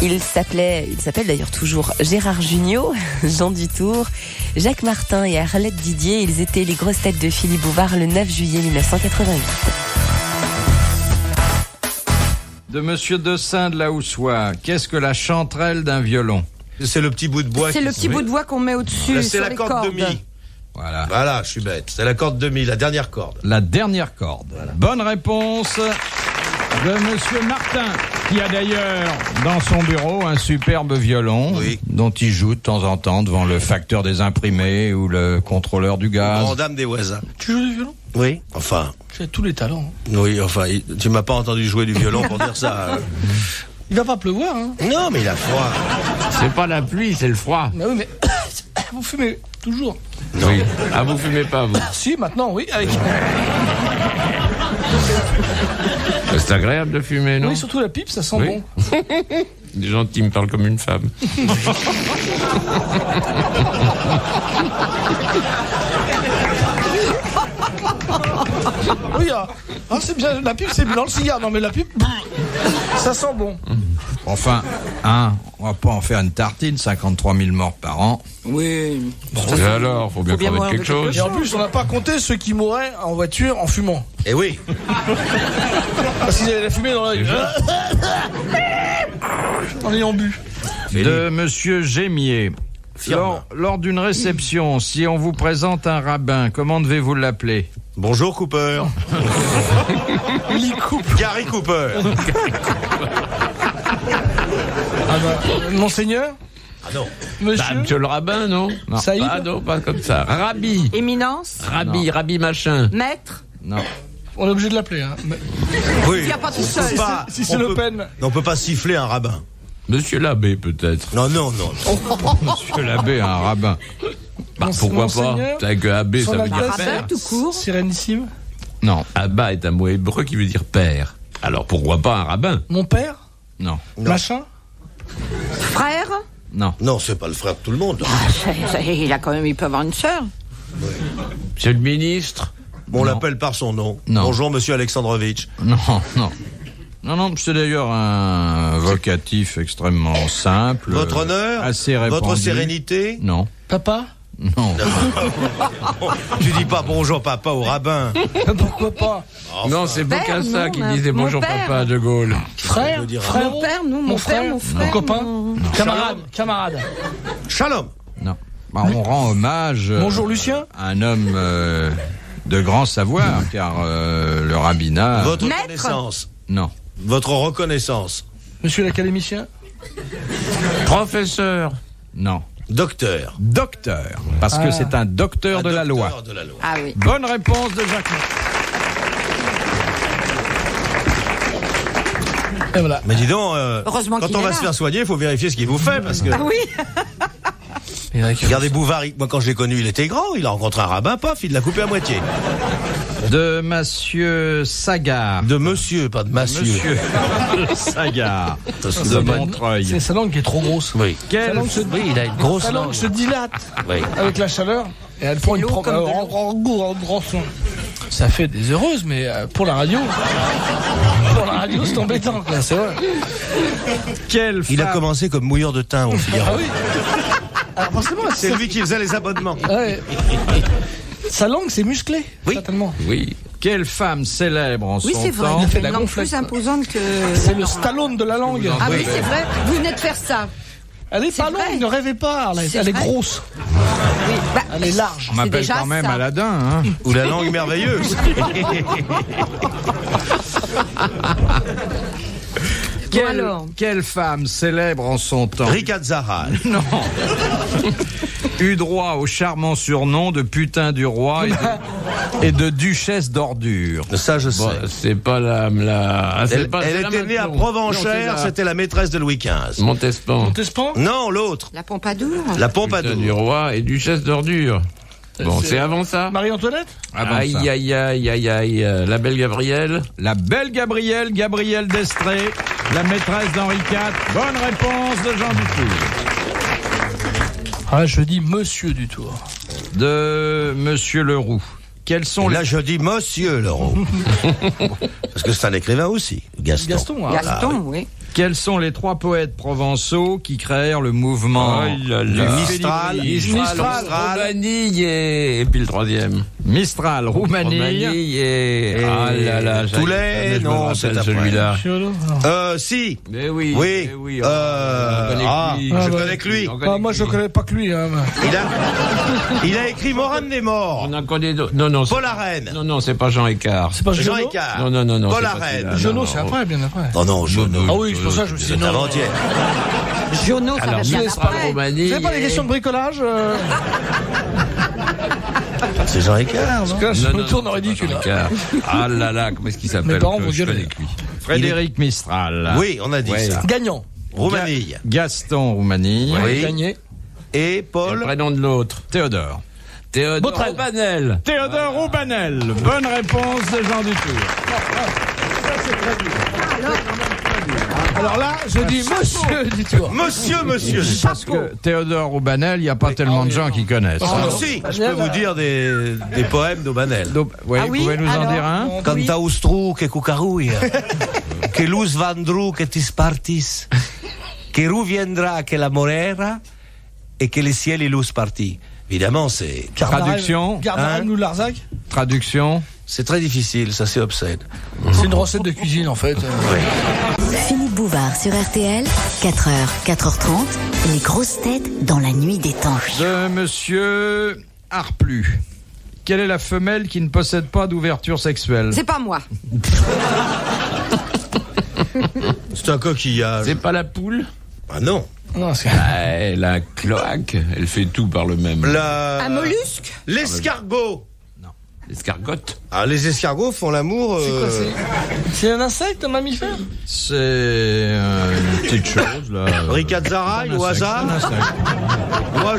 Il s'appelle d'ailleurs toujours Gérard Jugnot, Jean Dutour, Jacques Martin et Arlette Didier. Ils étaient les grosses têtes de Philippe Bouvard le 9 juillet 1988. De Monsieur Dessin de la Houssoie, qu'est-ce que la chanterelle d'un violon? C'est le petit bout de bois. C'est le petit bout de bois qu'on met au-dessus. C'est la corde de mi. Voilà, je suis bête. C'est la corde de mi, la dernière corde. La dernière corde. Voilà. Bonne réponse de Monsieur Martin, qui a d'ailleurs dans son bureau un superbe violon, dont il joue de temps en temps devant le facteur des imprimés ou le contrôleur du gaz. Grande dame des voisins. Tu joues du violon? Oui, enfin. Tu as tous les talents. Oui, enfin, tu m'as pas entendu jouer du violon pour dire ça. Il va pas pleuvoir, hein? Non, mais il a froid. C'est pas la pluie, c'est le froid. Mais oui, mais vous fumez toujours. Non. Oui. Ah, vous fumez pas, vous? Si, maintenant, oui. Avec... C'est agréable de fumer, non? Oui, surtout la pipe, ça sent bon. Des gens qui me parlent comme une femme. Oui, c'est bien, la pipe, c'est dans le cigare. Non, mais la pipe, ça sent bon. Enfin, on va pas en faire une tartine, 53 000 morts par an. Oui. Et alors, faut bien connaître quelque chose. Et en plus, on n'a pas compté ceux qui mourraient en voiture en fumant. Eh oui. Parce qu'ils avaient la fumée dans l'œil. En ayant bu. De Monsieur Gémier. Lors d'une réception, si on vous présente un rabbin, comment devez-vous l'appeler? Bonjour Cooper. Gary Cooper. Monseigneur? Ah non. Monsieur le rabbin, non? Saïd? Ah non, pas comme ça. Rabbi. Éminence? Rabbi machin. Maître? Non. On est obligé de l'appeler, hein. Oui. Il n'y a pas tout seul. Si c'est Le Pen. On peut pas siffler un rabbin. Monsieur l'abbé, peut-être. Non. Monsieur l'abbé, un rabbin. Pourquoi pas? C'est que abbé, ça veut dire Rabbin père. tout court. Sérénissime. Non. Abba est un mot hébreu qui veut dire père. Alors pourquoi pas un rabbin? Mon père? Non. Machin? Frère? Non. Non, c'est pas le frère de tout le monde. Il peut avoir une sœur. Monsieur le ministre? On l'appelle par son nom. Non. Bonjour Monsieur Alexandrovitch. Non, c'est d'ailleurs un vocatif extrêmement simple. Votre honneur? Assez répandu. Votre sérénité? Non. Papa? Non. Tu dis pas bonjour papa au rabbin. Pourquoi pas? Enfin. Non, c'est Bocassa qui disait mon bonjour père. papa à De Gaulle. Frère? Frère? Mon père, nous, mon frère. Mon copain? Camarade. Shalom. Non. On rend hommage Bonjour Lucien. à un homme de grand savoir, car le rabbinat... Votre Maître? connaissance. Non. Votre reconnaissance. Monsieur l'académicien? Professeur. Non. Docteur. Docteur. Parce que c'est un docteur de la loi. Docteur de la loi. Ah oui. Bonne réponse de Jacques. Et voilà. Mais dis donc, Heureusement quand qu'il on est va là. se faire soigner, il faut vérifier ce qu'il vous fait, parce que... Ah oui. Regardez Bouvard, moi quand je l'ai connu, il était grand, il a rencontré un rabbin, paf, il l'a coupé à moitié. De Monsieur Sagard. De monsieur, pas de massieu. Monsieur Sagard. De Montreuil. C'est sa langue qui est trop grosse. Oui. Quelle... Oui, il a une grosse Sa langue langue. se dilate Oui. avec la chaleur et elle prend une lourd comme de l'eau. grand son. Ça fait des heureuses, mais pour la radio, c'est embêtant, quoi, c'est vrai. Quelle Il a femme... commencé comme mouilleur de thym au Figaro. Ah oui. Alors forcément, C'est lui qui faisait les abonnements. Ouais. Sa langue, c'est musclé, certainement. Oui. Quelle femme célèbre en Oui, son c'est vrai. temps Il a fait Une la langue gonflette, plus quoi. imposante que... C'est le Stallone de la langue. Ah oui, c'est vrai. Vous venez de faire ça. Elle est pas vrai. longue, ne rêvez pas. Elle C'est est vrai. grosse. Oui. Bah, Elle est large. On m'appelle déjà quand même ça. Aladdin, hein. Ou la langue merveilleuse. alors. Quelle femme célèbre en son temps Ricard Zahra. Non. Eut droit au charmant surnom de putain du roi et de duchesse d'ordure. Ça, je sais. Bon, c'est pas la... Elle était née à Provenchère, c'était la maîtresse de Louis XV. Montespan. Montespan? Non, l'autre. La Pompadour. La Putain Pompadour. du roi et duchesse d'ordure. Bon, c'est avant ça. Marie-Antoinette? Avant ça. Aïe, la belle Gabrielle. La belle Gabrielle d'Estrée, la maîtresse d'Henri IV. Bonne réponse de Jean Dutour. Ah, je dis Monsieur Dutour. De Monsieur Leroux. Quels sont Là, je dis Monsieur Leroux. Parce que c'est un écrivain aussi, Gaston. Gaston, hein. Gaston, oui. Quels sont les 3 poètes provençaux qui créèrent le mouvement Mistral, Roumanie et puis le 3e. Mistral, Roumanie et... Ah là là, Toulet, non, c'est celui-là. Si. Mais oui. Oui. Je connais que lui. Moi, je connais pas que lui. Hein. Il a écrit Morin des Morts. On en connaît d'autres. Non. Paul Arène. Non, c'est pas Jean Écart. C'est pas Jean Genot. Écart. Non. Paul Arène. Genot, c'est après, bien après. Oh non, Genot. Ah oui, c'est pour ça que je me suis dit non. Avant-hier. Jono, ça va bien après. Roumanie. Vous savez pas les questions de bricolage C'est Jean Écart, non? Parce que là, je me tourne en ridicule. Jean Écart. Ah là là, comment est-ce qu'il s'appelle? Mes parents vont Je gueuler. connais que lui. Frédéric Mistral. Oui, on a dit ça. Gagnant. Roumanie. Gaston, Roumanie. Oui. Gagné. Et Le Paul. prénom de l'autre. Théodore. Théodore Robanel. Théodore Roubanel. Bonne réponse de Jean Dutour. Alors là, je dis monsieur du tour. Monsieur. Parce que Théodore Roubanel, il n'y a pas tellement de gens qui connaissent. Ah, si, je peux vous dire des poèmes d'Aubanel. Donc, oui, vous pouvez nous en dire un? Canta ustru que cucarouille, que luz vandru que tis partis, que reviendra que la morera et que les ciels et luz partis. Évidemment, c'est Traduction. Gardarène ou Larzac. Traduction. c'est très difficile, ça c'est obscène. C'est une recette de cuisine en fait. Philippe Bouvard sur RTL, 4h, 4h30, les grosses têtes dans la nuit des temps. De monsieur Arplu. Quelle est la femelle qui ne possède pas d'ouverture sexuelle? C'est pas moi. C'est un coquillage. C'est pas la poule? Ah non. Non, c'est... La cloaque, elle fait tout par le même. Un mollusque? L'escargot. L'escargotte. Ah, les escargots font l'amour. C'est quoi, c'est un insecte, un mammifère? C'est une petite chose, là. Ricazzaray, au hasard. Moi,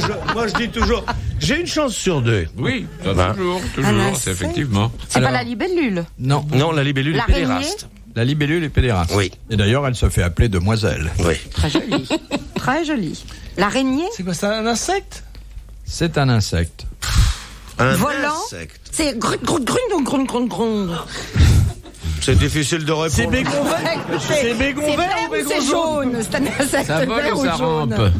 je dis toujours, j'ai une chance sur deux. Oui, toujours, insecte. c'est effectivement. C'est pas la libellule? Non. Non, la libellule est L'araignée? pédéraste. La libellule est pédéraste. Oui. Et d'ailleurs, elle se fait appeler demoiselle. Oui. Très joli. Très joli. L'araignée? C'est quoi, c'est un insecte? C'est un insecte. Un Volant? insecte. C'est grun. C'est difficile de répondre. C'est bégon vert? C'est bégon C'est vert vert ou ou bégon c'est jaune? jaune? C'est un insecte Ça vole vert ou ou ça jaune? rampe?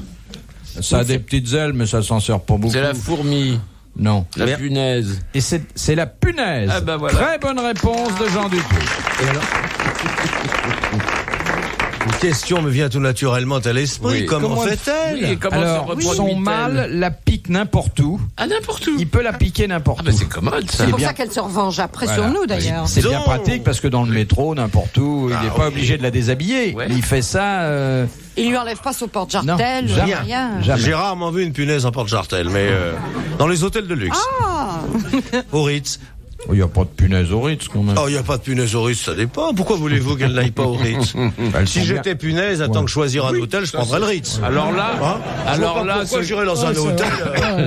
Ça a des petites ailes, mais ça s'en sert pas beaucoup. C'est la fourmi, Non. la punaise. Et c'est la punaise. Ah bah voilà. Très bonne réponse de Jean Dutour. Une question me vient tout naturellement à l'esprit. Oui. Comment Comment fait-elle? Oui, et comment se Alors, reproduit-elle? son mâle la pique n'importe où. Ah, n'importe où. Il peut la piquer n'importe Ah, bah où. c'est commode, ça. C'est pour bien. ça qu'elle se revenge après Voilà. sur nous d'ailleurs. C'est bien Donc. pratique parce que dans le métro, n'importe où, il n'est pas obligé de la déshabiller. Ouais. Il fait ça. Il lui enlève pas son porte-jartel, Non, jamais. rien. Jamais. J'ai rarement vu une punaise en porte-jartel, mais dans les hôtels de luxe. Ah, Au Ritz. Il n'y a pas de punaise au Ritz quand même. Oh, il n'y a pas de punaise au Ritz, ça dépend. Pourquoi voulez-vous qu'elle n'aille pas au Ritz? Elles Si sont bien. j'étais punaise, à tant que choisir un hôtel, je prendrais le Ritz. Alors là, Hein? Je vois pas pourquoi ce- j'irais dans un hôtel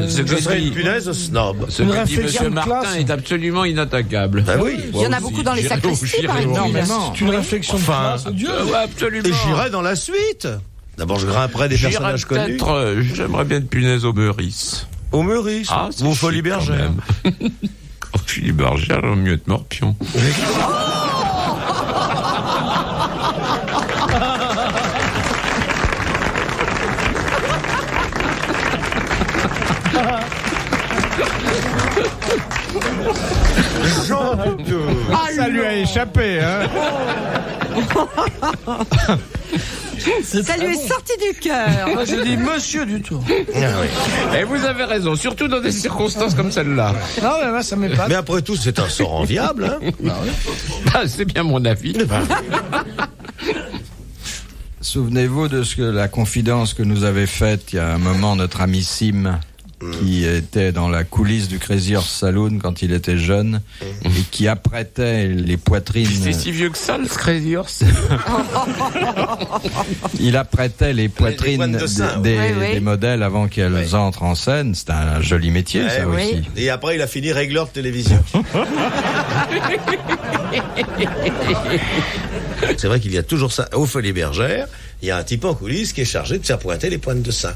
ce je que serais dit- une punaise snob. ce Une que dit réflexion Monsieur de Martin classe. est absolument inattaquable. Ben oui. il y en a beaucoup dans les sacristies, par exemple. Énormément. C'est une réflexion de Enfin, classe, Dieu. Absolument. Et j'irais dans la suite. D'abord, je grimperais des J'irais personnages connus. peut-être, j'aimerais bien une punaise au Meurice. Au Meurice. c'est Ou au chic, Folies quand Bergères. même. Au Folies Bergères, il vaut mieux être morpion. Ça lui a échappé, hein. Ça lui est sorti du cœur. Moi, je dis monsieur du tour. Et vous avez raison, surtout dans des circonstances comme celle-là. Non, mais là, ça m'épate. Mais après tout, c'est un sort enviable. Hein. Ah, c'est bien mon avis. Souvenez-vous de ce que la confidence que nous avait faite il y a un moment notre ami Sim, qui était dans la coulisse du Crazy Horse Saloon quand il était jeune et qui apprêtait les poitrines. C'est si vieux que ça, le Crazy Horse. Il apprêtait les poitrines pointes de sein, des, oui, oui. des modèles avant qu'elles entrent en scène. C'est un joli métier, Eh ça oui. aussi. Et après, il a fini régleur de télévision. C'est vrai qu'il y a toujours ça. Au Folies Bergères, il y a un type en coulisses qui est chargé de faire pointer les pointes de sein.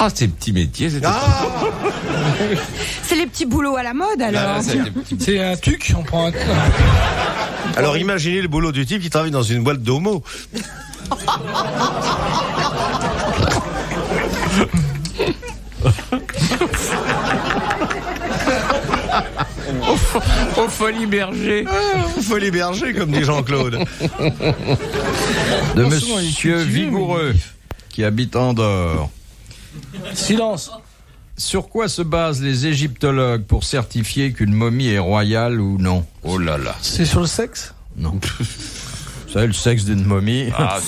Ah, ces petits métiers, c'était C'est les petits boulots à la mode, alors. C'est un tuc, on prend un... Alors imaginez le boulot du type qui travaille dans une boîte d'homo. Au Folie Berger. Folie Berger, comme dit Jean-Claude. De Monsieur Vigoureux, qui habite Andorre. Silence. Sur quoi se basent les égyptologues pour certifier qu'une momie est royale ou non? Oh là là. C'est sur le sexe? Non. Vous savez, le sexe d'une momie? Ah,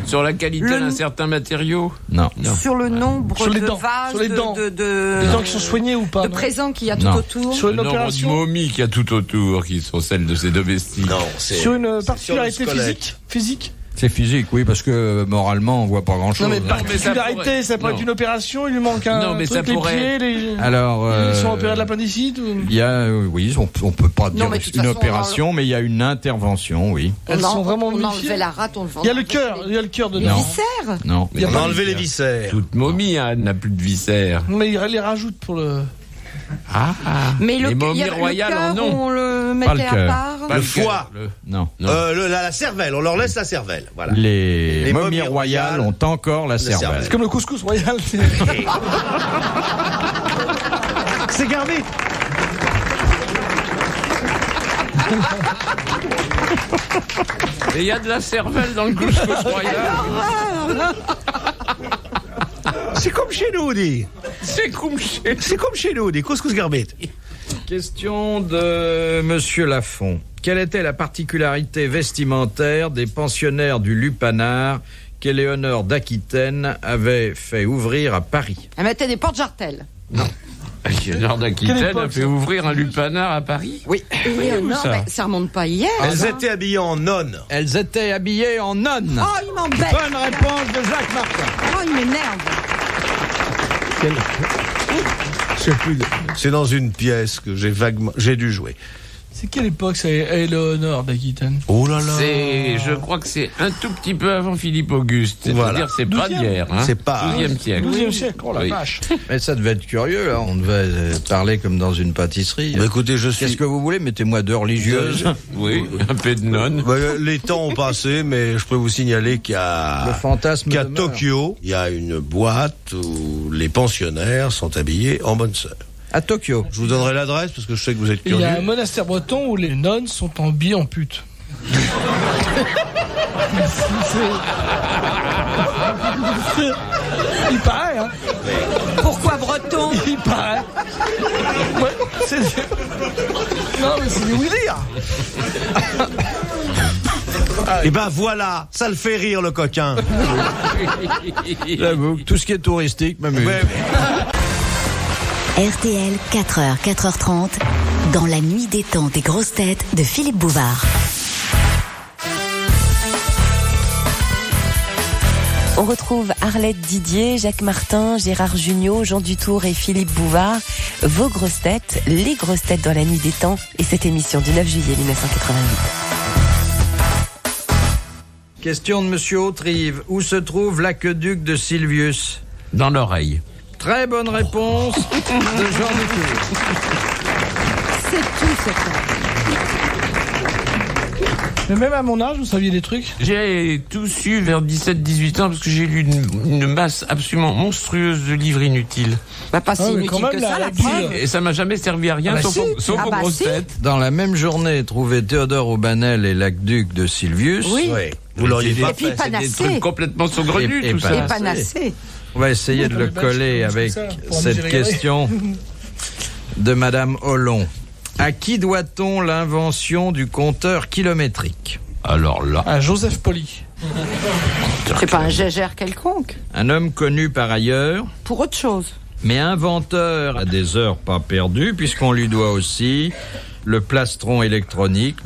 sur la qualité Le- d'un certain matériau? Non. Sur le nombre Sur les de dents, vases, sur les dents. de Les gens qui sont soignés ou pas? de non présents qu'il y a tout Non. autour. Sur Le une nombre de opération? momies qu'il y a tout autour, qui sont celles de ses domestiques. Non, c'est... Sur une c'est particularité sur le squelette. physique? C'est physique, oui, parce que moralement, on voit pas grand-chose. Non, mais mais ça particularité, pourrait- ça peut être non. une opération, il lui manque un Non, mais truc, ça les pourrait- pieds, les... Alors, Ils sont opérés de l'appendicite ou... il y a, oui, on peut pas dire mais de toute une façon, opération, mais il y a une intervention, oui. Elles sont vraiment on momifiées. enlevait la rate, on le Il y a le cœur, il y a le cœur Les dedans. viscères. Non. Il y a On pas a de enlevé les viscères. Toute momie n'a plus de viscères. Mais il les rajoute pour le... Mais Les il momies y a le royales cœur, en ont. on le Pas le mettait à cœur. part. Pas Le le foie. cœur, Non. La cervelle, on leur laisse la cervelle. Voilà. Les momies momies royales royales ont encore la cervelle. cervelle. C'est comme le couscous royal. C'est gardé. Et il y a de la cervelle dans le couscous royal. C'est comme chez nous, dit. C'est comme chez... C'est comme chez nous, dit. Couscous garbet. Question de Monsieur Lafont. Quelle était la particularité vestimentaire des pensionnaires du Lupanar qu'Éléonore d'Aquitaine avait fait ouvrir à Paris? Elle mettait des porte-jartelles. Éléonore Quelle d'Aquitaine époque, a fait ça ouvrir un lupanar à Paris. Oui. Non, ça mais ça remonte pas hier. Elles hein. étaient habillées en nonnes. Elles étaient habillées en nonnes. Oh, il m'embête. Bonne réponse de Jacques Martin. Oh, il m'énerve. C'est dans une pièce que j'ai dû jouer. C'est quelle époque, ça, Éléonore d'Aquitaine? Oh là là. Je crois que c'est un tout petit peu avant Philippe Auguste. C'est-à-dire Voilà. c'est pas 12e. d'hier. Hein. C'est pas- 12e siècle. 12e siècle, oh la Oui. vache. Mais ça devait être curieux, là. On devait parler comme dans une pâtisserie. Bah, écoutez, je Qu'est-ce suis... que vous voulez? Mettez-moi deux religieuses. Oui, un peu de nonne. Bah, les temps ont passé, mais je peux vous signaler Le fantasme qu'à demeure. Tokyo, il y a une boîte où les pensionnaires sont habillés en bonne sœur. À Tokyo. Je vous donnerai l'adresse parce que je sais que vous êtes Il y curieux. a un monastère breton où les nonnes sont habillées en pute. Il paraît, hein. Pourquoi breton? Il paraît. Ouais, c'est... Non, mais c'est des oui-dire. Et ben voilà, ça le fait rire le coquin. J'avoue, tout ce qui est touristique m'amuse. Ouais. RTL, 4h, 4h30, dans la nuit des temps des grosses têtes de Philippe Bouvard. On retrouve Arlette Didier, Jacques Martin, Gérard Jugnot, Jean Dutour et Philippe Bouvard. Vos grosses têtes, les grosses têtes dans la nuit des temps et cette émission du 9 juillet 1988. Question de Monsieur Autrive. Où se trouve l'aqueduc de Silvius? Dans l'oreille. Très bonne réponse de Jean Dutour. C'est tout, c'est ça. Mais même à mon âge, vous saviez des trucs? J'ai tout su vers 17-18 ans parce que j'ai lu une masse absolument monstrueuse de livres inutiles. Bah, pas si Ah, mais inutile quand même, que ça, la lecture. preuve. Et ça m'a jamais servi à rien, Ah bah sauf, si. sauf Ah aux bah grosses si. têtes. Dans la même journée, trouver Théodore Aubanel et l'aqueduc de Silvius. Oui. Ouais. Vous l'auriez C'est pas Et puis fait. C'est des panacé. trucs complètement saugrenus, Et tout pas- ça. Et panacé. On va essayer de Pour le les Belges, coller comme avec ça, pour cette amuser les question de Madame Hollon. À qui doit-on l'invention du compteur kilométrique? Alors là, Ah, Joseph Poli. C'est pas un gégère quelconque. Un homme connu par ailleurs, Pour autre chose. mais inventeur à des heures pas perdues, puisqu'on lui doit aussi le plastron électronique,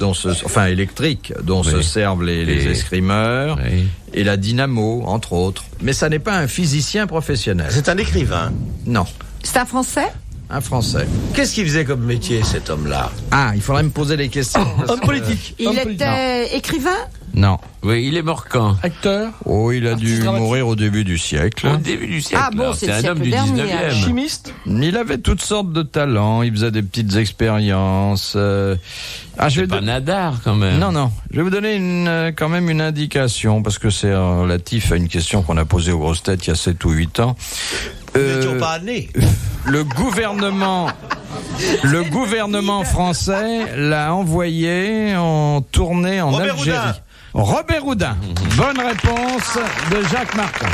électrique, dont se servent les escrimeurs, oui. et la dynamo, entre autres. Mais ça n'est pas un physicien professionnel. C'est un écrivain. Non, C'est un Français? un Français. Qu'est-ce qu'il faisait comme métier, cet homme-là? Ah, il faudrait me poser des questions. Homme politique. Il Homme politique. était écrivain? Non. Oui, il est mort quand? Acteur. Oh, il a dû mourir au début du siècle. Au début du siècle. Ah bon, alors, c'est c'est le un homme du siècle dernier. 19e. Chimiste. Il avait toutes sortes de talents, il faisait des petites expériences. C'est pas Nadar, quand même. Non. Je vais vous donner quand même une indication, parce que c'est relatif à une question qu'on a posée aux grosses têtes il y a 7 ou 8 ans. Nous n'étions pas nés. Le gouvernement français l'a envoyé en tournée en Robert Algérie. Houdin. Robert Houdin. Bonne réponse de Jacques Martin.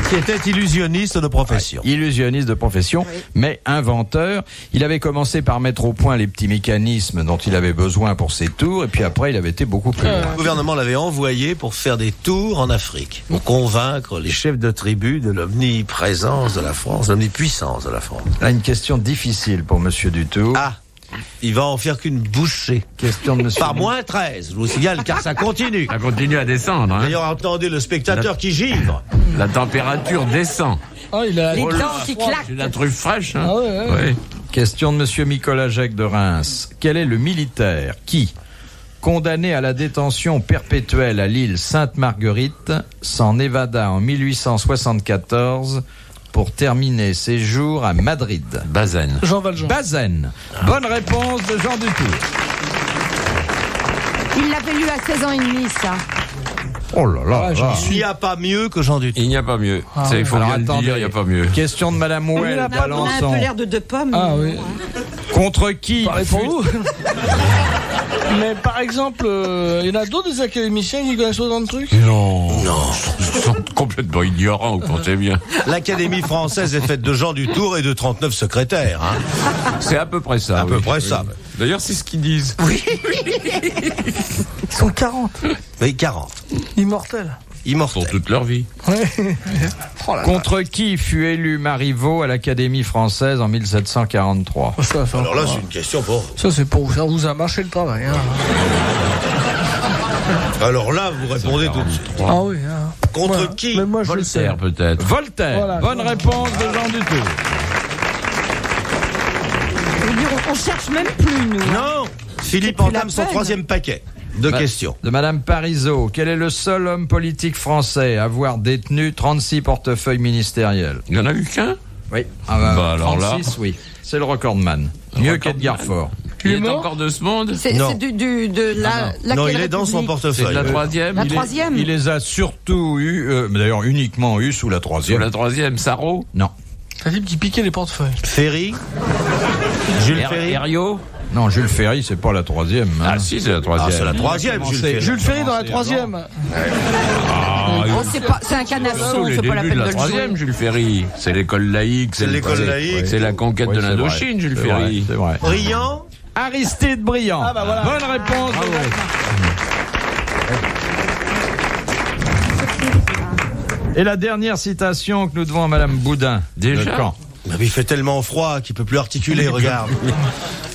Qui était illusionniste de profession. Illusionniste de profession, mais inventeur. Il avait commencé par mettre au point les petits mécanismes dont il avait besoin pour ses tours, et puis après, il avait été beaucoup plus loin. Le gouvernement l'avait envoyé pour faire des tours en Afrique, pour convaincre les chefs de tribu de l'omniprésence de la France, l'omnipuissance de la France. Là, une question difficile pour Monsieur Dutour. Ah, il va en faire qu'une bouchée. Question de Monsieur. Par moins 13, je vous signale, car ça continue. Ça continue à descendre. Hein. D'ailleurs, entendez le spectateur qui givre. La température descend. Oh, il a Les oh, dents là. qui claquent. C'est de la truffe fraîche. Hein. Ah ouais. Ouais. Question de Monsieur Nicolas Jacques de Reims. Quel est le militaire qui, condamné à la détention perpétuelle à l'île Sainte-Marguerite, s'en évada en 1874 pour terminer ses jours à Madrid? Bazaine. Jean Valjean. Bazaine. Bonne réponse de Jean Dutour. Il l'avait lu à 16 ans et demi, ça. Oh là là, là. Il n'y a pas mieux que Jean Dutour. Il n'y a pas mieux. Ah Il faut Alors, bien le attendez. dire, il n'y a pas mieux. Question de Madame Ouel, On a un Balançon. peu l'air de deux pommes. Ah oui. Contre qui Parlez pour fut- vous. Mais par exemple, il y en a d'autres des académiciens qui connaissent autant de trucs. Non. Ils sont complètement ignorants, vous pensez bien. L'Académie française est faite de Jean Dutour et de 39 secrétaires. Hein. C'est à peu près ça. À oui. peu près ça. D'ailleurs, c'est ce qu'ils disent. Ils sont 40. Oui, 40. Immortels. Immortel. Pour toute leur vie. Ouais. Oh là là. Contre qui fut élu Marivaux à l'Académie française en 1743? Alors là, c'est une question pour vous. Ça, c'est pour vous. Ça vous a marché le travail. Hein. Alors là, vous répondez tout de suite. Ah oui. Hein. Contre Voilà. qui? Mais moi, je le sais. Voltaire, peut-être. Voltaire. Voilà. Bonne réponse de Jean Dutour. Je veux dire, on cherche même plus, nous. Non. Philippe C'est plus entame la son peine. 3e paquet de questions. De Madame Parisot. Quel est le seul homme politique français à avoir détenu 36 portefeuilles ministériels? Il n'y en a eu qu'un? Oui. Bah, alors là. 36, oui. C'est le recordman. Mieux qu'Edgar Faure. Il est est mort encore de ce monde? C'est Non. de la. Non, laquelle il est dans son République portefeuille. C'est de la troisième? La Il est- troisième. Il les a surtout eu, d'ailleurs uniquement eu sous la Sur troisième. la troisième, Sarro? Non. C'est un type qui piquait les portefeuilles. Ferry. Jules Ferry. Herriot? Non, Jules Ferry, c'est pas la troisième. hein. Ah si, c'est la troisième. Ah, c'est la troisième, Jules Ferry. Jules Ferry dans la troisième. Oh, c'est un canasson, Tous les c'est pas la débuts peine de de la le jouer. troisième, Jules Ferry. C'est l'école laïque. C'est l'école laïque. C'est la conquête Oui, de c'est l'Indochine, vrai. Jules C'est Ferry. vrai, c'est vrai. Brillant. Aristide Briand. Ah bah voilà. Bonne réponse. de Jacques Martin. Et la dernière citation que nous devons à Madame Boudin. Déjà de Caen. Mais il fait tellement froid qu'il peut plus articuler, regarde.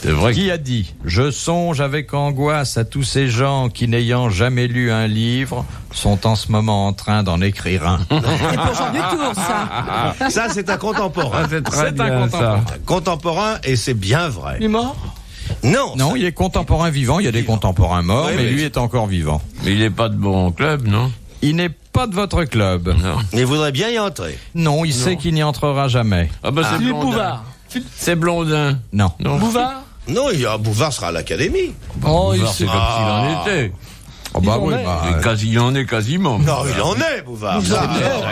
C'est vrai. Qui a dit « Je songe avec angoisse à tous ces gens qui, n'ayant jamais lu un livre, sont en ce moment en train d'en écrire un. » C'est pour Jean Dutour, ça. Ça, c'est un contemporain. Ah, c'est très C'est bien, un contemporain. ça. Contemporain, et c'est bien vrai. Il est mort. Non. Non, il est contemporain vivant, il y a des contemporains morts, Oui, mais mais lui c'est- est encore vivant. Mais il n'est pas de bon club, non? Il n'est pas de votre club. Non. Il voudrait bien y entrer. Non, il sait qu'il n'y entrera jamais. Ah bah c'est Philippe Blondin. Bouvard. C'est Blondin. Non. Non. Bouvard. Non, Bouvard sera à l'Académie. Oh, il Bouvard, c'est sait. comme s'il en était. Oh, bah Il en oui, est. bah, Et quasi, il en est quasiment. Non, il en est, Bouvard. Ça, alors.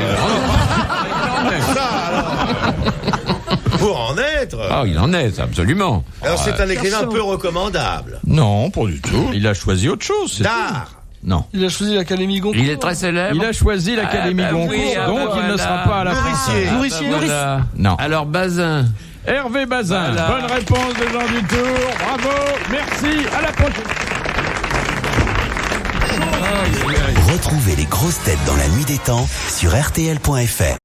Pour en être. Ah, il en est, absolument. Alors, c'est un écrivain peu recommandable. non, pas du tout. Il a choisi autre chose. c'est tout. D'art. Non. Il a choisi l'Académie Goncourt. Il est très célèbre. Il a choisi l'Académie Ah, bah Goncourt, oui, ah, donc bah il ne voilà. sera pas à la Nourricier. fin. Nourricier. Voilà. Non. Alors, Bazin. Hervé Bazin. Voilà. Bonne réponse de Jean Dutour. Bravo. Merci. À la prochaine. Retrouvez les grosses têtes dans la nuit des temps sur RTL.fr.